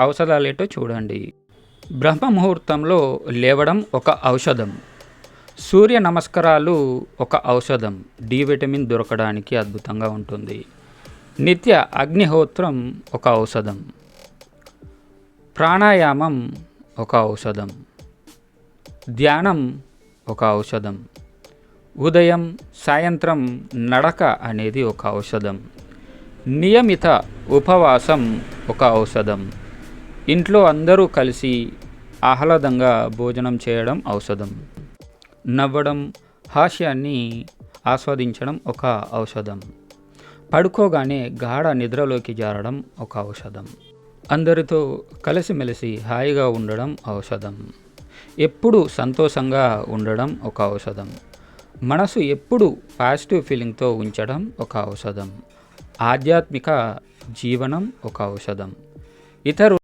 ఔషధాలేటో చూడండి. బ్రహ్మ ముహూర్తంలో లేవడం ఒక ఔషధం. సూర్య నమస్కారాలు ఒక ఔషధం. డి విటమిన్ దొరకడానికి అద్భుతంగా ఉంటుంది. నిత్య అగ్నిహోత్రం ఒక ఔషధం. ప్రాణాయామం ఒక ఔషధం. ధ్యానం ఒక ఔషధం. ఉదయం సాయంత్రం నడక అనేది ఒక ఔషధం. నియమిత ఉపవాసం ఒక ఔషధం. ఇంట్లో అందరూ కలిసి ఆహ్లాదంగా భోజనం చేయడం ఔషధం. నవ్వడం, హాస్యాన్ని ఆస్వాదించడం ఒక ఔషధం. పడుకోగానే గాఢ నిద్రలోకి జారడం ఒక ఔషధం. అందరితో కలిసిమెలిసి హాయిగా ఉండడం ఔషధం. ఎప్పుడు సంతోషంగా ఉండడం ఒక ఔషధం. మనసు ఎప్పుడు పాజిటివ్ ఫీలింగ్తో ఉంచడం ఒక ఔషధం. ఆధ్యాత్మిక జీవనం ఒక ఔషధం. ఇతరు